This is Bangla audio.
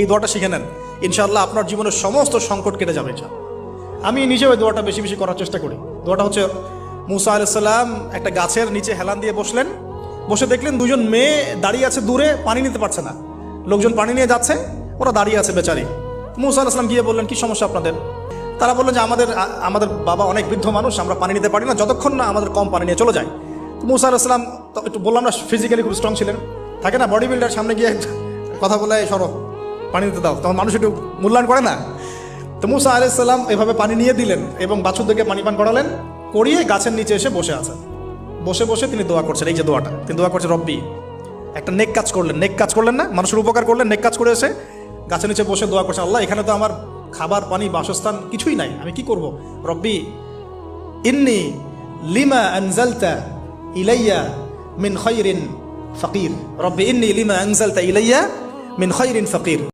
এই দোয়াটা শিখে নেন, ইনশাআল্লাহ আপনার জীবনের সমস্ত সংকট কেটে যাবে। আমি নিজেও এই দোয়াটা বেশি বেশি করার চেষ্টা করি। দোয়াটা হচ্ছে, মুসা আলাইহিস সালাম একটা গাছের নিচে হেলান দিয়ে বসলেন, বসে দেখলেন দুজন মেয়ে দাঁড়িয়ে আছে দূরে, পানি নিতে পারছে না। লোকজন পানি নিয়ে যাচ্ছে, ওরা দাঁড়িয়ে আছে বেচারি। মুসা আলাইহিস সালাম গিয়ে বললেন, কি সমস্যা আপনাদের? তারা বললেন যে আমাদের বাবা অনেক বৃদ্ধ মানুষ, আমরা পানি নিতে পারি না যতক্ষণ না আমাদের কম পানি নিয়ে চলে যায়। তো মুসা আলাইহিস সালাম তো একটু বললাম না, ফিজিক্যালি খুব স্ট্রং ছিলেন, থাকে না বডি বিল্ডার, সামনে গিয়ে কথা বলে সরো পানি দিতে দাও, তখন মানুষ একটু মূল্যায়ন করে না। তো মুসা আলাইহিস সালাম এভাবে পানি নিয়ে দিলেন এবং বাছুরদেরকে পানি পান করালেন, করিয়ে গাছের নিচে এসে বসে আছেন। বসে বসে তিনি দোয়া করছেন, এই যে দোয়াটা তিনি দোয়া করছেন, রব্বি, একটা নেক কাজ করলেন, নেক কাজ করলেন না, মানুষের উপকার করলেন, নেক কাজ করে এসে গাছের নিচে বসে দোয়া করছেন, আল্লাহ এখানে তো আমার খাবার পানি বাসস্থান কিছুই নাই, আমি কি করব? রব্বি ইন্নি লিমা আনজালতা ইলাইয়া মিন খায়রিন ফাকির, রব্বি ইন্নি লিমা আনজালতা ইলাইয়া মিন খায়রিন ফাকির।